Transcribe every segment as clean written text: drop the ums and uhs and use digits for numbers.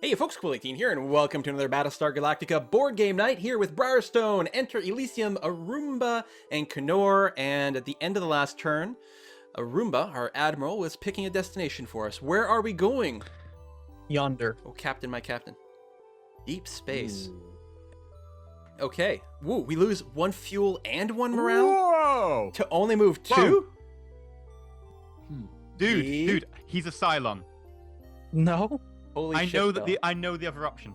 Hey folks, Cool18 here, and welcome to another Battlestar Galactica board game night here with Briarstone, Enter Elysium, Arumba, and Kenor. And at the end of the last turn, Arumba, our admiral, was picking a destination for us. Where are we going? Yonder. Oh, Captain, my Captain. Deep space. Okay. Woo, we lose one fuel and one morale? Whoa! To only move two? Dude, he's a Cylon. No, Holy I shit, know though. that I know the other option.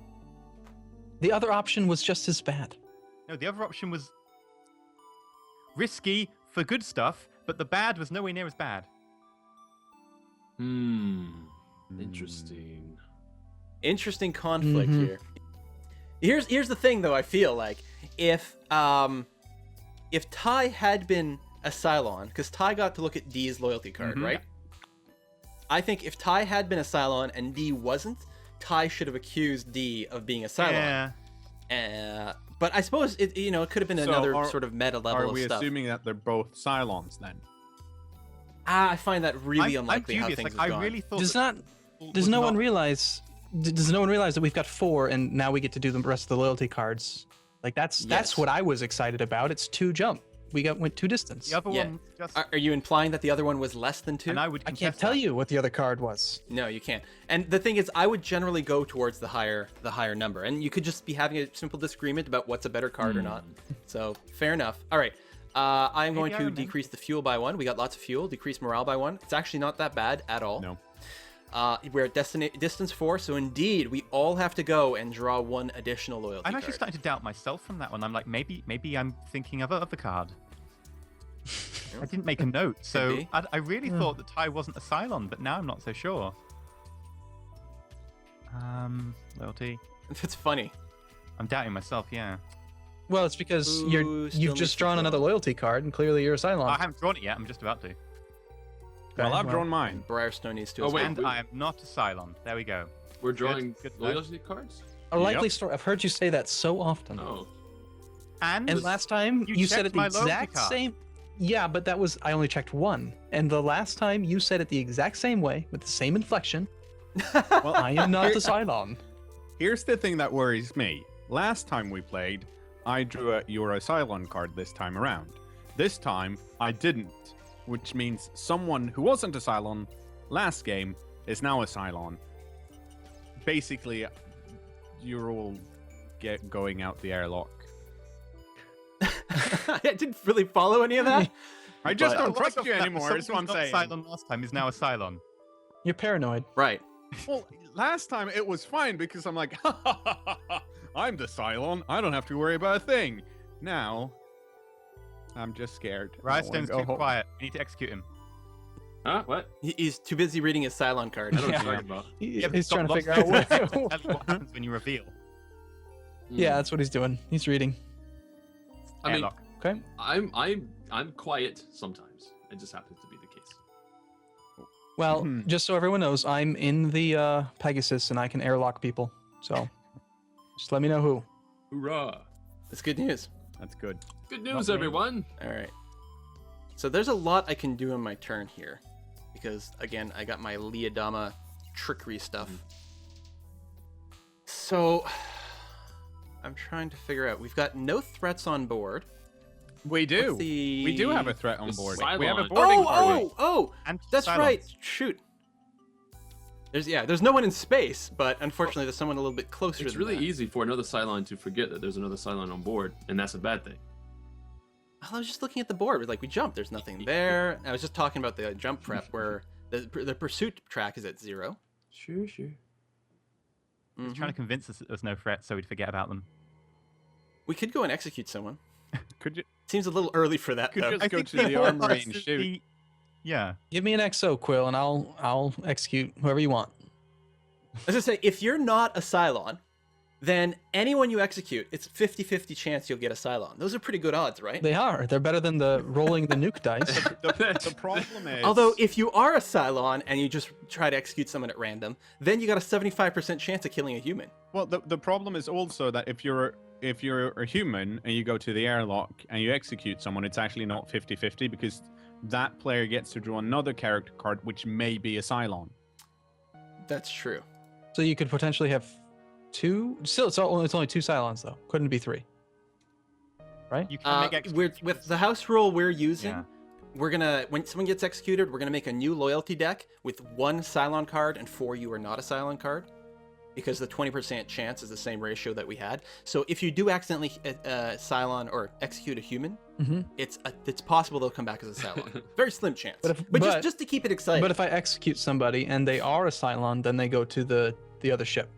the other option was just as bad. No, the other option was risky for good stuff, but the bad was nowhere near as bad. Interesting. Interesting conflict here. Here's the thing, though. I feel like if Ty had been a Cylon, because Ty got to look at D's loyalty card, right? I think if Ty had been a Cylon and D wasn't, Ty should have accused D of being a Cylon. Yeah. But I suppose it could have been another sort of meta level Are of we stuff. assuming that they're both Cylons then? I find that really I'm unlikely how dubious. things Like, have I gone. really thought Does that not was does no one not- realize does no one realize that we've got 4 and now we get to do the rest of the loyalty cards? Like that's Yes. what I was excited about. It's 2 jump. went 2 distance. The other Yeah. one just Are you implying that the other one was less than 2? and I would I can't contest tell that. you what the other card was. No, you can't. And the thing is, I would generally go towards the higher number, and you could just be having a simple disagreement about what's a better card or not. So fair enough. All right, I'm going Maybe I to remember. decrease the fuel by 1. We got lots of fuel. Decrease morale by 1. It's actually not that bad at all. No. We're at distance 4, so indeed we all have to go and draw 1 additional loyalty I'm actually card. starting to doubt myself from that one. I'm like, maybe I'm thinking of the card. I didn't make a note, so be. I really thought that Ty wasn't a Cylon, but now I'm not so sure. Loyalty. That's funny. I'm doubting myself, yeah. Well, it's because Ooh, still you've needs just to drawn draw. another loyalty card and clearly you're a Cylon. I haven't drawn it yet, I'm just about to. well. Oh, Well, I've drawn mine. Briarstone needs to. Oh, as wait, well. And I am not a Cylon. There we go. We're drawing good to know. loyalty cards? A likely Yep. story. I've heard you say that so often. Oh. And last time You you said checked it the my loyalty exact card. same. Yeah, but that was I only checked 1. And the last time you said it the exact same way with the same inflection. Well, I am not the Cylon. here's the thing that worries me. Last time we played, I drew a You're a Cylon card this time around. This time, I didn't, which means someone who wasn't a Cylon last game is now a Cylon. Basically, you're all going out the airlock. I didn't really follow any of that. I just But- don't trust Like you that anymore, is what I'm someone who was saying. not Cylon last time is now a Cylon. You're paranoid. Right. Well, last time it was fine because I'm like, ha ha ha ha ha, I'm the Cylon. I don't have to worry about a thing. Now, I'm just scared. I wanna Rystone's go too home. quiet. We need to execute him. Huh? What? He's too busy reading his Cylon card. I don't know what Yeah. you're talking about. Yeah, He's trying to lots figure of out where. things. Tell you what happens when you reveal. Yeah, that's what he's doing. He's reading. I mean, Airlock. Okay. I'm quiet sometimes. It just happens to be the case. Well, Mhm. just so everyone knows, I'm in the Pegasus and I can airlock people. So, just let me know who. Hoorah! That's good news. That's good. Good news, me. everyone. All right. So there's a lot I can do in my turn here, because again, I got my Liadama trickery stuff. So I'm trying to figure out. We've got no threats on board. We do. What's the- We do have a threat on The board. Cylon. We have a boarding party. Oh! And That's Cylons. right. Shoot. There's no one in space, but unfortunately, there's someone a little bit closer. It's than really that. easy for another Cylon to forget that there's another Cylon on board, and that's a bad thing. I was just looking at the board. Like we jumped. There's nothing there. I was just talking about the jump prep where the pursuit track is at 0. Sure. He's trying to convince us that there's no threat, so we'd forget about them. We could go and execute someone. Could you? Seems a little early for that, Could though. just go think to the whole armory purpose and of shoot. Yeah. Give me an XO, Quill, and I'll execute whoever you want. As I say, if you're not a Cylon, then anyone you execute, it's 50-50 chance you'll get a Cylon. Those are pretty good odds, right? They are. They're better than the rolling the nuke dice. The problem is. Although, if you are a Cylon and you just try to execute someone at random, then you got a 75% chance of killing a human. Well, the problem is also that if you're a human and you go to the airlock and you execute someone, it's actually not 50-50 because that player gets to draw another character card, which may be a Cylon. That's true. So you could potentially have 2. Still, it's only 2 Cylons though. Couldn't it be 3? Right? You can make With the house rule we're using, Yeah. we're gonna when someone gets executed, we're gonna make a new loyalty deck with 1 Cylon card and 4 you are not a Cylon card, because the 20% chance is the same ratio that we had. So if you do accidentally Cylon or execute a human, it's possible they'll come back as a Cylon. Very slim chance. But just to keep it exciting. But if I execute somebody and they are a Cylon, then they go to the other ship.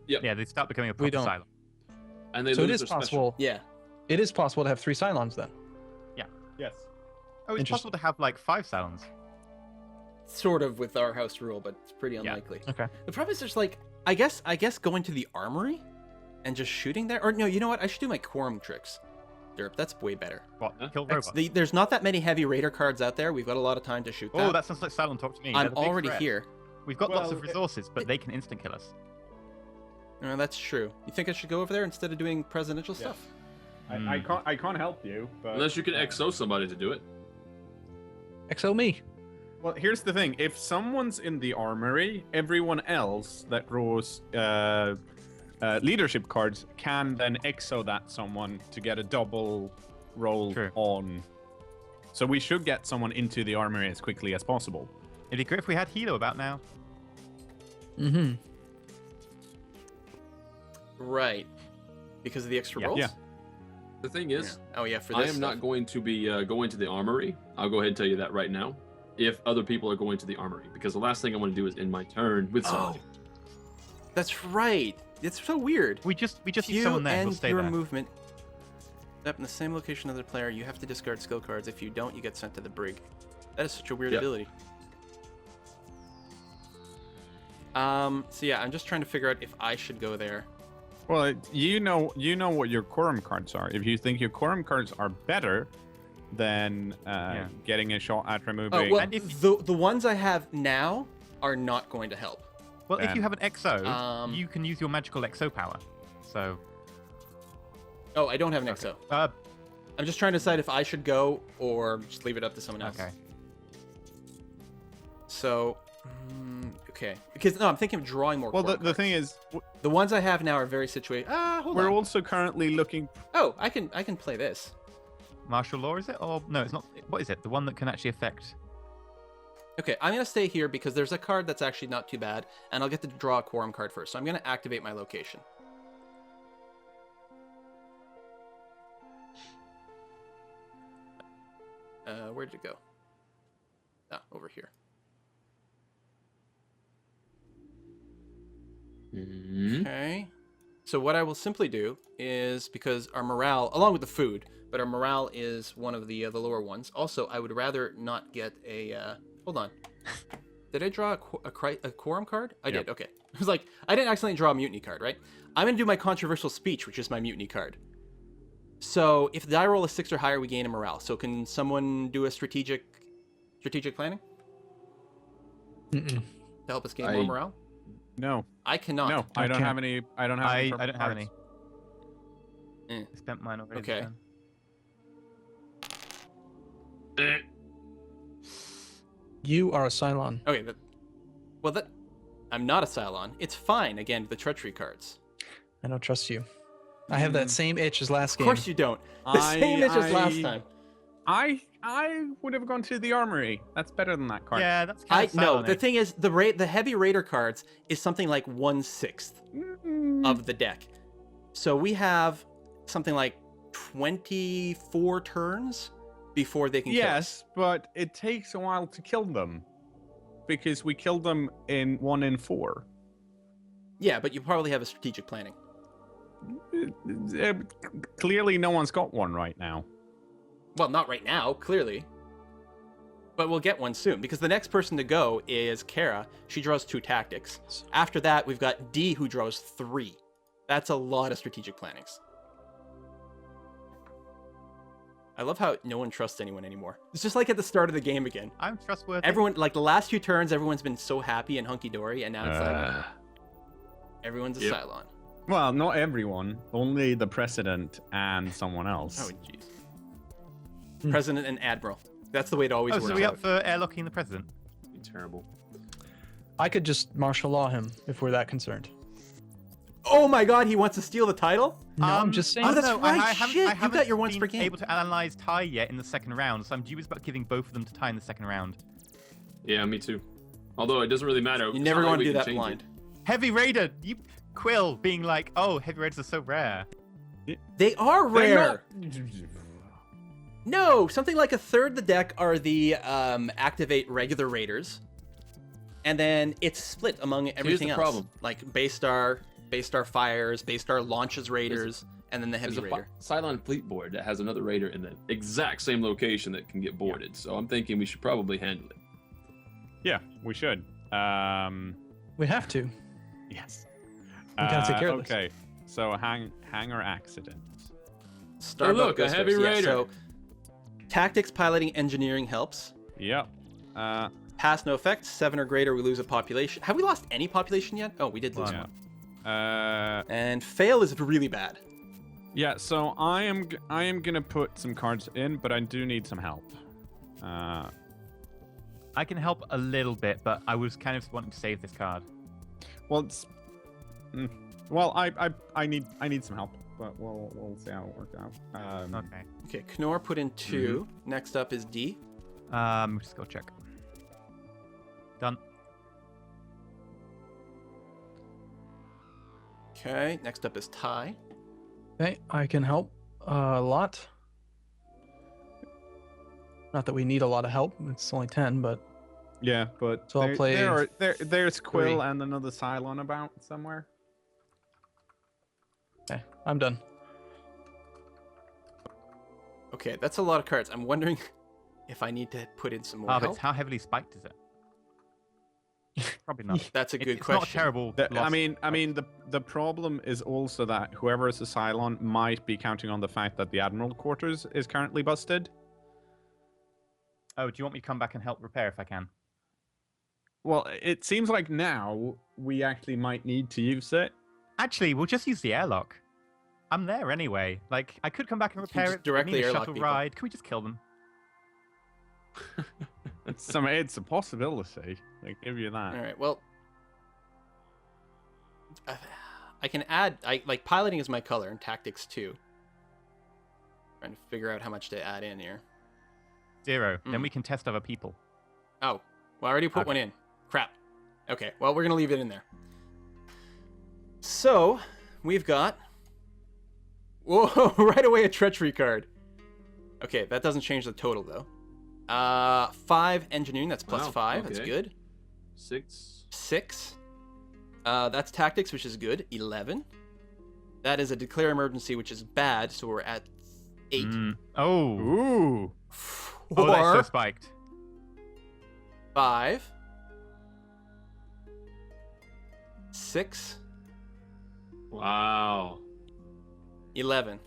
Yeah, they start becoming a proper don't. Cylon. And they So it lose is their possible. yeah. It is possible to have 3 Cylons then. Yes. Oh, it's possible to have like 5 Cylons. Sort of with our house rule, but it's pretty unlikely. Okay. The problem is there's like I guess going to the armory and just shooting there. Or no, you know what? I should do my quorum tricks. Derp, that's way better. What? Kill robots? There's not that many heavy raider cards out there. We've got a lot of time to shoot that. Oh, that sounds like Cylon talk to me. I'm They're the big already threat. here. We've got lots Well, of resources, but they can instant kill us. No, that's true. You think I should go over there instead of doing presidential stuff? I can't help you, but Unless you can XO somebody to do it. XO me. Well, here's the thing: if someone's in the armory, everyone else that draws leadership cards can then exo that someone to get a double roll True. on. So we should get someone into the armory as quickly as possible. It'd be great if we had Hilo about now. Mm-hmm. Right. Because of the extra Yeah. rolls? Yeah. The thing is, Oh yeah, for I this am not going to be going to the armory. I'll go ahead and tell you that right now. If other people are going to the armory, because the last thing I want to do is end my turn with somebody. That's right. It's so weird. We just need You someone there. and We'll stay your there. movement up in the same location as the player, you have to discard skill cards. If you don't, you get sent to the brig. That is such a weird Yep. ability. So yeah, I'm just trying to figure out if I should go there. Well, you know what your quorum cards are. If you think your quorum cards are better than getting a shot at removing. Oh well, And if the ones I have now are not going to help. Well, if Then- you have an XO, Um, you can use your magical XO power. So, Oh, I don't have an XO. I'm just trying to decide if I should go or just leave it up to someone else. okay. So, okay. Because no, I'm thinking of drawing more. Well, quorum the cards. thing is, the ones I have now are very situated. Hold we're on. also currently looking. Oh, I can play this. Martial law, is it? Or no, it's not. What is it? The one that can actually affect. Okay, I'm gonna stay here because there's a card that's actually not too bad, and I'll get to draw a quorum card first. So I'm gonna activate my location. Where did it go? Ah, over here. Okay. So what I will simply do is, because our morale, along with the food, but our morale is one of the lower ones. Also, I would rather not get a. Hold on. Did I draw a quorum card? I did. Okay. I was like, I didn't accidentally draw a mutiny card, right? I'm gonna do my controversial speech, which is my mutiny card. So if the die roll is 6 or higher, we gain a morale. So can someone do a strategic planning to help us gain more morale? No, I cannot. no, I don't have any. I don't have. I any don't have cards. any. Eh. I spent mine already. Okay. Then. You are a Cylon. Okay, I'm not a Cylon. It's fine. Again, the treachery cards. I don't trust you. I have that same itch as last Of game. course you don't. The same as just last time. I would have gone to the armory. That's better than that card. Yeah, that's kind of No. The thing is, the heavy raider cards is something like 1/6 of the deck. So we have something like 24 turns before they can kill us. Yes, but it takes a while to kill them because we killed them in 1 in 4. Yeah, but you probably have a strategic planning. Clearly, no one's got one right now. Well, not right now, clearly. But we'll get one soon, because the next person to go is Kara. She draws 2 tactics. After that, we've got D, who draws 3. That's a lot of strategic plannings. I love how no one trusts anyone anymore. It's just like at the start of the game again. I'm trustworthy. Everyone, like the last 2 turns, everyone's been so happy and hunky-dory, and now it's like, everyone's a Cylon. Well, not everyone. Only the president and someone else. Oh, jeez. President and Admiral. That's the way it always Oh, works so we out. up for airlocking the president? Be terrible. I could just martial law him if we're that concerned. Oh my god, he wants to steal the title? No, I'm just saying. Oh, that's no, right. I haven't, Shit, I you haven't got your once been per game. able to analyze Ty yet in the second round, so I'm dubious about giving both of them to Ty in the second round. Yeah, me too. Although it doesn't really matter. You It's never not like want to we do can that change blind. it. Heavy Raider, Quill being like, oh, Heavy Raiders are so rare. They are They're rare. No, something like a third the deck are the activate regular raiders, and then it's split among everything the else. problem. Like Baystar fires, Baystar launches raiders, and then the heavy There's a raider. Cylon fleet board that has another raider in the exact same location that can get boarded. So I'm thinking we should probably handle it. Yeah, we should. We have to. Yes. We gotta take care of this. Okay, so hangar accident. Starbuck look, a goes heavy first. Yeah, raider. so tactics, piloting, engineering helps. Yep. Pass no effect. 7 or greater, we lose a population. Have we lost any population yet? Oh, we did lose Wow. one. Yeah. And fail is really bad. Yeah. So I am gonna put some cards in, but I do need some help. I can help a little bit, but I was kind of wanting to save this card. Well, it's. Well, I need some help, but we'll see how it works out. Okay. Okay, Knorr put in 2. Next up is D. Just go check. Done. Okay, next up is Ty. Okay, I can help a lot. Not that we need a lot of help. It's only 10, but Yeah, but So I'll play there's Quill 3. and another Cylon about somewhere. okay, I'm done. Okay, that's a lot of cards. I'm wondering if I need to put in some more But help. how heavily spiked is it? Probably not. That's a good It's question. not a terrible. I loss. mean, the problem is also that whoever is a Cylon might be counting on the fact that the Admiral quarters is currently busted. Oh, do you want me to come back and help repair if I can? Well, it seems like now we actually might need to use it. Actually, we'll just use the airlock. I'm there anyway. Like, I could come back and repair just it. directly Need a airlock shuttle people. ride. Can we just kill them? It's a possibility. I give you that. All right. Well, I can add. Like piloting is my color and tactics too. Trying to figure out how much to add in here. 0. Then we can test other people. Oh, well, I already put Okay. one in. Crap. Okay. Well, we're gonna leave it in there. So we've got. Whoa! Right away, a treachery card. Okay, that doesn't change the total though. 5 engineering. That's plus Wow, 5. That's okay. good. 6. 6. That's tactics, which is good. 11. That is a declare emergency, which is bad. So we're at 8. Oh. Ooh. Oh, that's so 4, spiked. 5, 6, Wow. 11.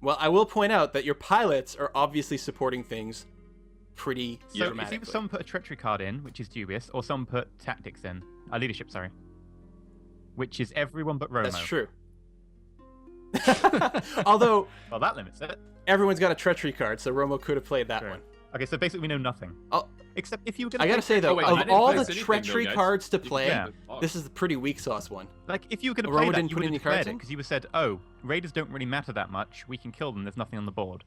Well, I will point out that your pilots are obviously supporting things pretty So it's either dramatically. someone put a treachery card in, which is dubious, or someone put tactics in. Leadership, sorry. Which is everyone but Romo. That's true. Although Well, that limits it. everyone's got a treachery card, so Romo could have played that True. one. Okay, so basically we know nothing. Oh, Except if you were going I gotta say though, Oh, wait, I of didn't all place the anything, treachery though, guys. cards to You can play, Yeah. keep the box. this is the pretty weak sauce one. Like, if you were going to Romo play that, didn't you put would any have cards declared it, in? because you would have said, oh, Raiders don't really matter that much. We can kill them. There's nothing on the board.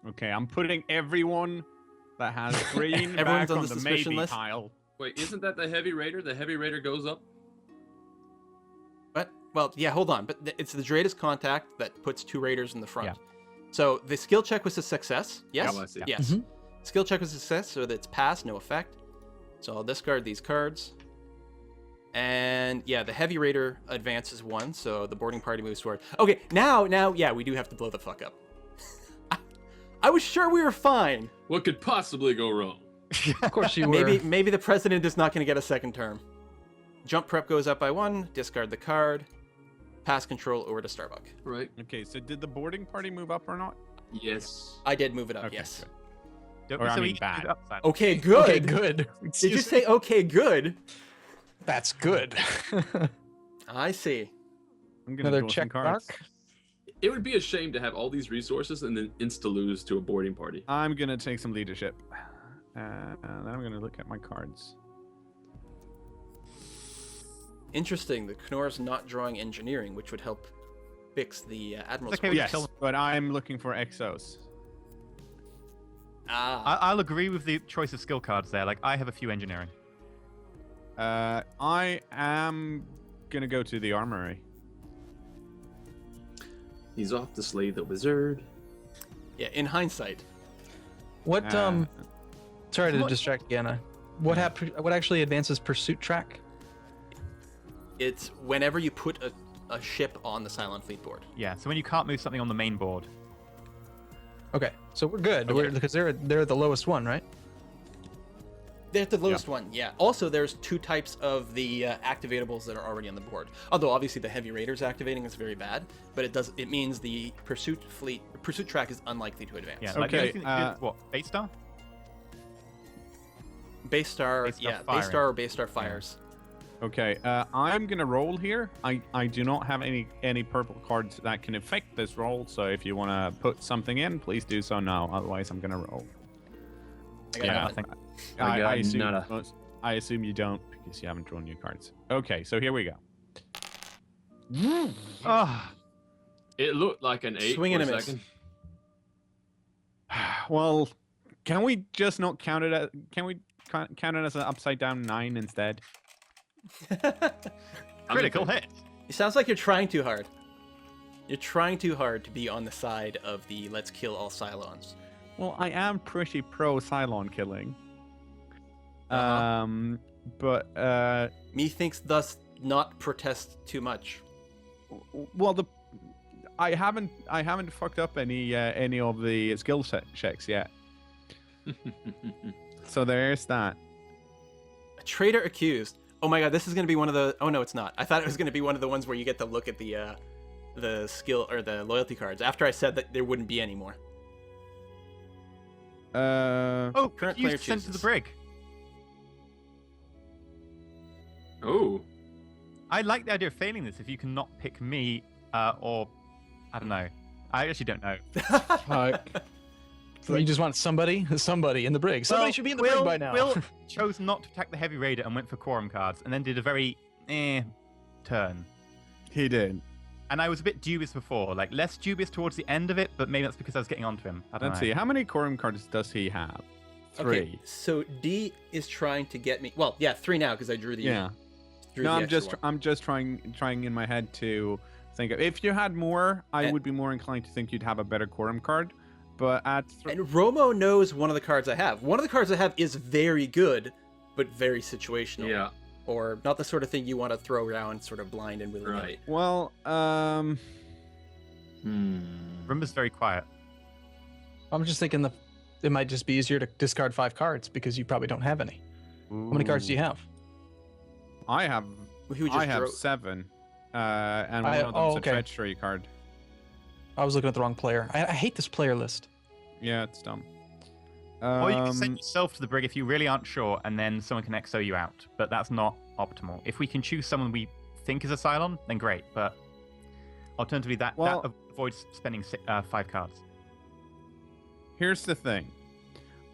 Okay, I'm putting everyone that has green Everyone's back on on the the suspicion maybe list? pile. Wait, isn't that the heavy raider? The heavy raider goes up. But well, yeah, hold on. But it's the Dreda's contact that puts 2 raiders in the front. Yeah. So the skill check was a success. Yes. Oh, I see. Yes. Mhm. Skill check was a success, so that's passed, no effect. So I'll discard these cards. And yeah, the heavy raider advances 1, so the boarding party moves forward. Okay, now, yeah, we do have to blow the fuck up. I was sure we were fine. What could possibly go wrong? Of course you were. Maybe the president is not going to get a second term. Jump prep goes up by 1. Discard the card. Pass control over to Starbuck. Right. Okay, so did the boarding party move up or not? Yes. I did move it up. Okay, Yes. good. Don't Or, be I so mean, easy to bad. do it upside. Okay, good. Okay, good. Did you Excuse say okay, good? That's good. I see. I'm gonna Another draw some check cards. mark. It would be a shame to have all these resources and then insta-lose to a boarding party. I'm gonna take some leadership. And then I'm gonna look at my cards. Interesting. The Knorr's not drawing engineering, which would help fix the Admiral's. Okay, Quarters. Yes, kill- but I'm looking for exos. I'll agree with the choice of skill cards there. Like, I have a few engineering. I am gonna go to the armory. He's off to slay the wizard. Yeah. In hindsight, What Uh, sorry to What- distract Yana. What actually advances pursuit track? it's whenever you put a ship on the Cylon fleet board. Yeah, so when you can't move something on the main board. Okay, so we're good. Okay. Because they're the lowest one, right? They're the lowest one, yeah. Also, there's two types of the activatables that are already on the board. Although obviously the heavy raiders activating is very bad, but it means the pursuit track is unlikely to advance. Yeah, like the only Okay, thing that did, what, Battlestar? Base Star, Base Star yeah, firing. Base Star or Base Star fires. Okay, I'm gonna roll here. I do not have any purple cards that can affect this roll, so if you want to put something in, please do so now. Otherwise, I'm gonna roll. I got Yeah, I nothing. think. I got assume nada. I assume you don't because you haven't drawn your cards. Okay, so here we go. Ah, It looked like an 8 Swing for and a a miss. second. Well, can we just not count it? Can we count it as an upside down 9 instead? critical hit. It sounds like you're trying too hard. You're trying too hard to be on the side of the let's kill all Cylons. Well, I am pretty pro Cylon killing. Uh-huh. But Methinks thus not protest too much. well, I haven't fucked up any of the skill checks yet. So there's that. A traitor accused. Oh my god, this is gonna be one of the. Oh no, it's not. I thought it was gonna be one of the ones where you get to look at the skill or the loyalty cards. After I said that there wouldn't be any more. Oh, Current you player sent to the chooses. brig. Oh, I like the idea of failing this if you cannot pick me, or I don't know. I actually don't know. So you just want somebody in the brig. Somebody Well, should be in the Will, brig by now. Will chose not to attack the heavy raider and went for quorum cards, and then did a very turn. He did. And I was a bit dubious before, like less dubious towards the end of it, but maybe that's because I was getting onto him. I don't Let's know. see. How many quorum cards does he have? 3. Okay, so D is trying to get me. Well, yeah, 3 now because I drew the. Yeah. Drew No, the I'm extra just one. I'm just trying in my head to think of, if you had more, I And- would be more inclined to think you'd have a better quorum card. But at And Romo knows one of the cards I have. One of the cards I have is very good, but very situational. yeah, Or not the sort of thing you want to throw around sort of blind and willy-nilly. right. well, Rumba's very quiet. I'm just thinking it might just be easier to discard 5 cards because you probably don't have any. How many cards do you have? I have Who just I have drew- 7, and one of them's oh, a okay. treachery card. I was looking at the wrong player. I hate this player list. Yeah, it's dumb. Or you can send yourself to the brig if you really aren't sure, and then someone can XO you out. But that's not optimal. If we can choose someone we think is a Cylon, then great. But alternatively, that avoids spending 5 cards. Here's the thing.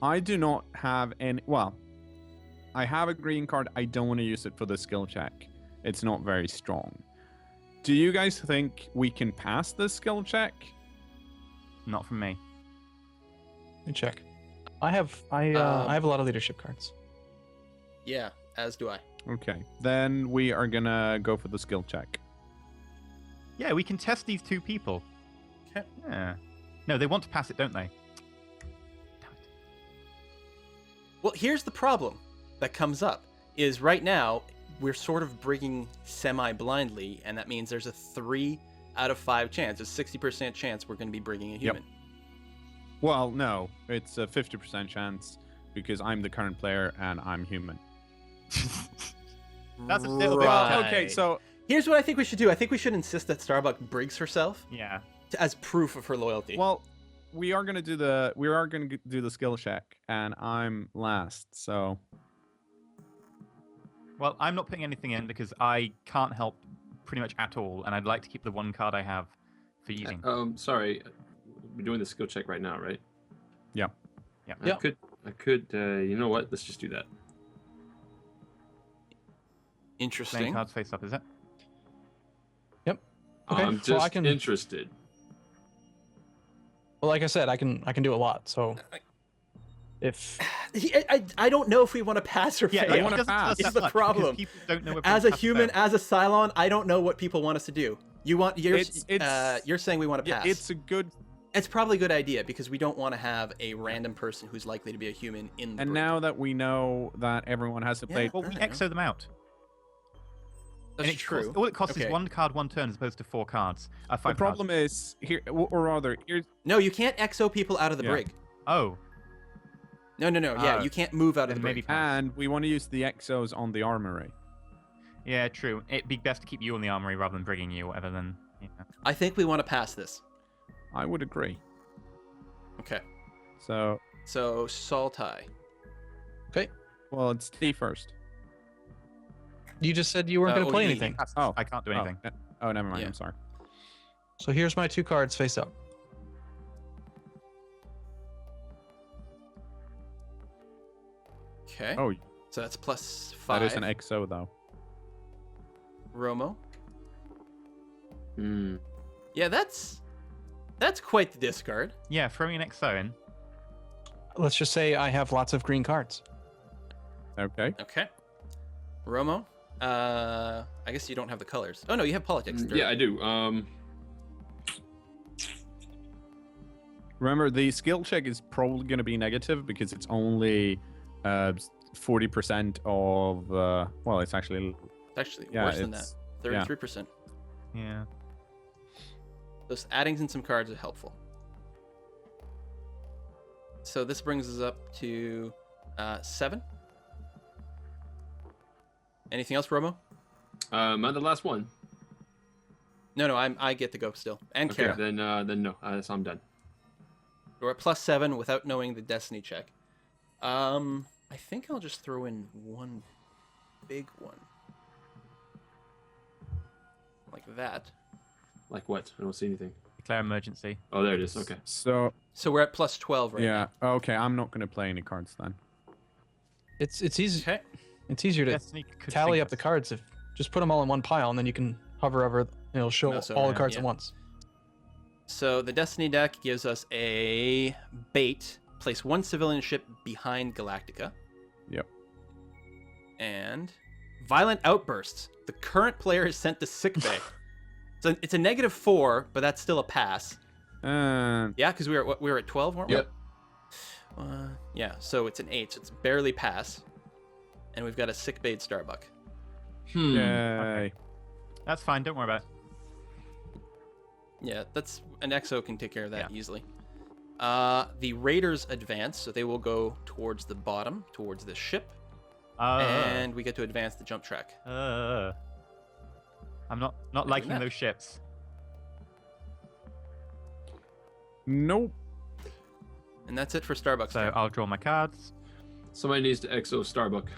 I do not have any. Well, I have a green card. I don't want to use it for the skill check. It's not very strong. Do you guys think we can pass this skill check? Not from me. Let me check. I have a lot of leadership cards. Yeah, as do I. Okay, then we are gonna go for the skill check. Yeah, we can test these 2 people. Okay. Yeah. No, they want to pass it, don't they? Well, here's the problem that comes up is right now we're sort of brigging semi-blindly, and that means there's a 3 out of 5 chance, a 60% chance we're going to be brigging a human. Well, no, it's a 50% chance because I'm the current player and I'm human. That's a little bit- Right. Okay, so Here's what I think we should do. I think we should insist that Starbuck brigs herself Yeah. as proof of her loyalty. well, we are gonna do the skill check, and I'm last. So Well, I'm not putting anything in because I can't help pretty much at all, and I'd like to keep the 1 card I have for eating. Sorry, we're doing the skill check right now, right? Yeah. Yeah. I could. You know what? Let's just do that. Playing Interesting. cards face up, is it? Yep. Okay. I'm so I just can. interested. Well, like I said, I can do a lot. So if I don't know if we want to pass or fail. I wanna pass. It's the problem. People don't know As a human, as a Cylon, I don't know what people want us to do. You're saying we want to pass. It's a good. It's probably a good idea because we don't want to have a random person who's likely to be a human in the And brig. now that we know that everyone has to play, well, we I know. exo them out. That's And it true. Costs, all it costs Okay. is 1 card, 1 turn, as opposed to 4 cards. the 5 problem is here, or rather, here's No, you can't exo people out of the Yeah. brig. Oh, No. Yeah, Oh. you can't move out of the then brig. maybe pass. and we want to use the exos on the armory. Yeah, true. It'd be best to keep you on the armory rather than brigging you or whatever. Then. Yeah. I think we want to pass this. I would agree. Okay. So, So Saltai. well, it's T first. you just said you weren't going to play OE. anything. Oh. I can't do anything. Oh, never mind. Yeah. I'm sorry. So here's my 2 cards face up. Okay. Oh, So that's +5. that is an exo though. Romo. Hmm. Yeah, that's quite the discard. Yeah, throw me an XO in. Let's just say I have lots of green cards. Okay. Okay. Romo. I guess you don't have the colors. Oh no, you have politics. Yeah, I do. Remember, the skill check is probably going to be negative because it's only 40% of. Well, it's actually. It's actually Yeah, worse than that. it's- 33%. Yeah. Those adding in some cards are helpful. So this brings us up to 7. Anything else, Romo? I'm the last one. No, I get to go still. And Okay, Kara. then no, so I'm done. We're at +7 without knowing the destiny check. I think I'll just throw in one big one. Like that. Like what? I don't see anything. Declare emergency. Oh, there it is. Okay. So So we're at +12 right yeah. Okay, I'm not going to play any cards then. It's easy. now. Okay. It's easier to Destiny could tally sink up the us. cards if just put them all in one pile and then you can hover over. And it'll show Mouse all the around, cards yeah. at once. So the Destiny deck gives us a bait. Place 1 civilian ship behind Galactica. Yep. And violent outbursts. The current player is sent to sickbay. So it's a -4, but that's still a pass. Yeah, because we were at 12, weren't we? Yep. Yeah, so it's an 8, so it's barely pass. And we've got a sickbayed Starbuck. Yay. That's fine. Don't worry about it. Yeah, that's an EXO can take care of that Yeah. easily. The Raiders advance, so they will go towards the bottom, towards the ship, and we get to advance the jump track. I'm not liking that. those ships. Nope. And that's it for Starbucks. So I'll draw my cards. Somebody needs to exo Starbuck.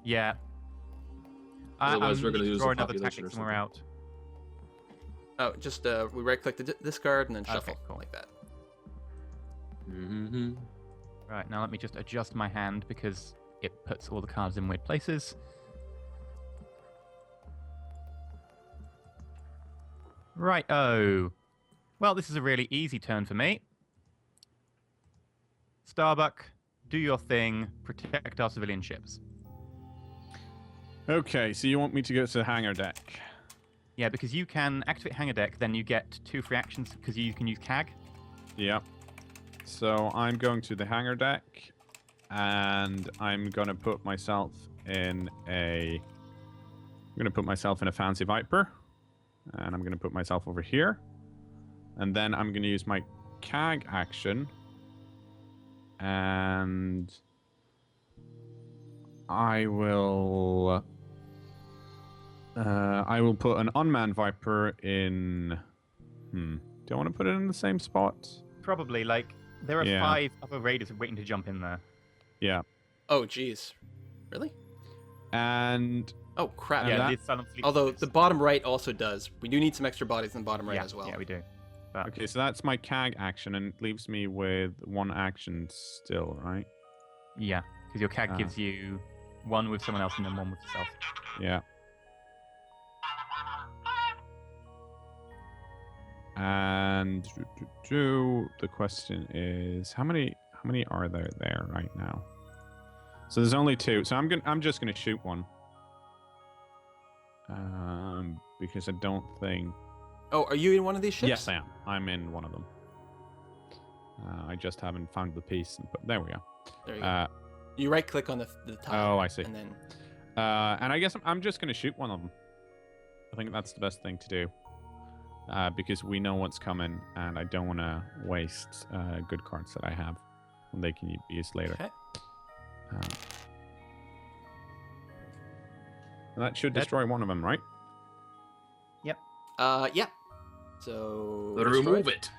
Yeah. Otherwise, we're going gonna to lose draw the another population tactic or when we're out. Oh, just we right-click this card and then Okay, shuffle, cool. like that. Mm-hmm. Right, now let me just adjust my hand because it puts all the cards in weird places. Right, oh. Well, this is a really easy turn for me. Starbuck, do your thing, protect our civilian ships. Okay, so you want me to go to the hangar deck? Yeah, because you can activate hangar deck, then you get 2 free actions because you can use CAG. Yeah. So I'm going to the hangar deck, and I'm gonna put myself in a. I'm gonna put myself in a fancy Viper, and I'm gonna put myself over here, and then I'm gonna use my CAG action, and I will put an unmanned Viper in. Do I want to put it in the same spot? Probably, like, there are Yeah. 5 other raiders waiting to jump in there. Yeah. Oh, geez. Really? And Oh, crap. And Yeah, that- the Silent Fleet Although bodies. the bottom right also does. We do need some extra bodies in the bottom right yeah, as well. Yeah, we do. But Okay, so that's my CAG action, and it leaves me with 1 action still, right? yeah, because your CAG gives you 1 with someone else and then 1 with yourself. Yeah. And the question is, how many are there right now? So there's only 2. So I'm just gonna shoot one. Because I don't think. Oh, are you in one of these ships? Yes, I am. I'm in one of them. I just haven't found the piece. But there we go. There you go. You right click on the tile. Oh, I see. And then. And I guess I'm just gonna shoot one of them. I think that's the best thing to do. Because we know what's coming, and I don't want to waste good cards that I have when they can be used later. Okay. That should destroy one of them, right? Yep. Yeah. So. Remove it.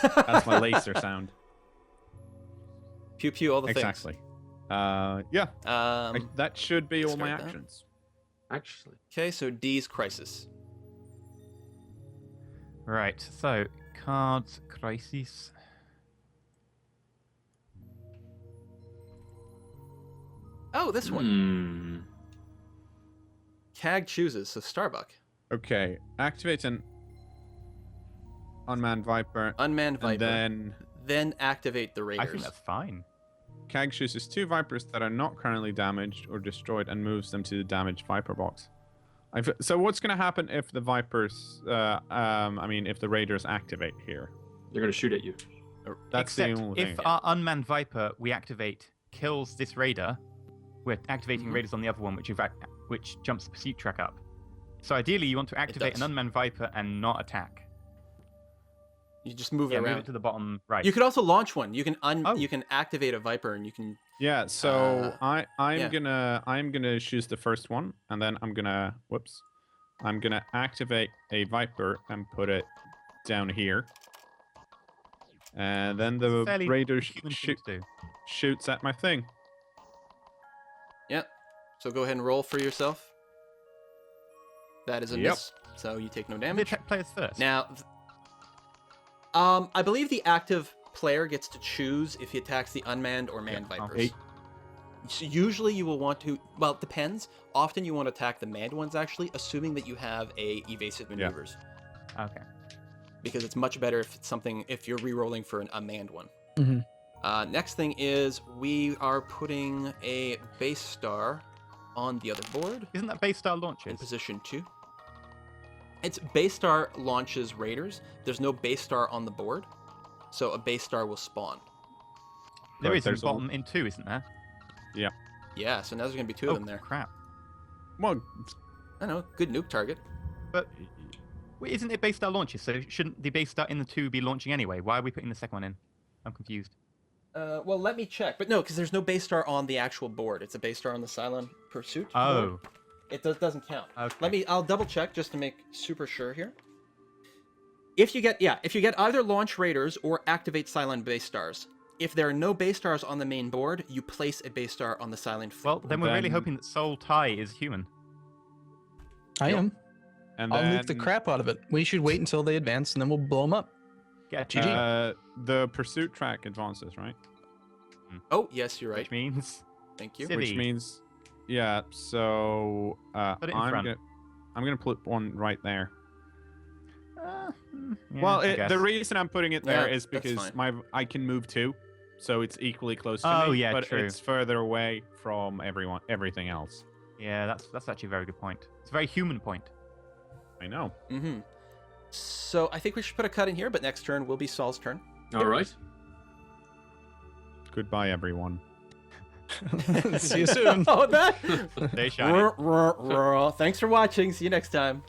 That's my laser sound. Pew pew, all the Exactly. Yeah. things. That should be all my discard that. actions. Actually. Okay, so D's crisis. Right, so cards, crisis. Oh, this one. CAG chooses, so Starbuck. Okay. Activate an unmanned Viper. Unmanned Viper. And then Then activate the Raiders. I think that's fine. CAG chooses 2 Vipers that are not currently damaged or destroyed and moves them to the damaged Viper box. So what's going to happen if the Vipers, if the Raiders activate here? They're going to shoot at you. That's Except the only thing. if our unmanned Viper we activate kills this Raider, we're activating Raiders on the other one, which jumps the pursuit track up. So ideally, you want to activate an does. unmanned Viper and not attack. You just move it Yeah, around. move it to the bottom right. You could also launch one. You can Oh. you can activate a Viper, and you can. Yeah, so yeah. I'm gonna choose the first one, and then I'm gonna activate a Viper and put it down here, and then the Fairly Raider human thing to do. shoots at my thing. Yep. So go ahead and roll for yourself. That is a Yep. miss. So you take no They damage. attack players first. Now, I believe the active player gets to choose if he attacks the unmanned or manned Yeah, Vipers. okay. So usually you will want to. Well, it depends. Often you want to attack the manned ones, actually, assuming that you have a evasive maneuvers, Okay. because it's much better if it's something if you're re-rolling for a manned one. Mhm. Next thing is we are putting a base star on the other board Isn't that Battlestar in launches? position 2. It's base star launches Raiders. There's no base star on the board, so a base star will spawn. There But is in there's a- bottom in 2, isn't there? Yeah, so now there's gonna be 2 Oh of them there. crap! Well, I know, good nuke target. But wait, isn't it Battlestar launches? So shouldn't the Battlestar in the 2 be launching anyway? Why are we putting the second one in? I'm confused. Well, let me check. But no, because there's no base star on the actual board. It's a base star on the Cylon Pursuit board. Oh. It doesn't count. Okay. I'll double check just to make super sure here. If you get either launch Raiders or activate Cylon base stars. If there are no base stars on the main board, you place a base star on the Cylon. Well, then we're really Then- hoping that Soul Ty is human. I am. and I'll then nuke the crap out of it. We should wait until they advance, and then we'll blow them up. Get a GG. the pursuit track advances, right? Oh, yes, you're right. Which means Thank you. Civ- Which Civvy. means, yeah. So Put it in front. I'm gonna put one right there. yeah, Well, I guess. the reason I'm putting it there Yeah, is that's because fine. I can move 2, so it's equally close to Oh, me. yeah, but true. it's further away from everything else. Yeah, that's actually a very good point. It's a very human point. I know. Mm-hmm. So I think we should put a cut in here, but next turn will be Saul's turn. All right. Goodbye, everyone. See you soon. Oh, that. Stay shiny. Thanks for watching. See you next time.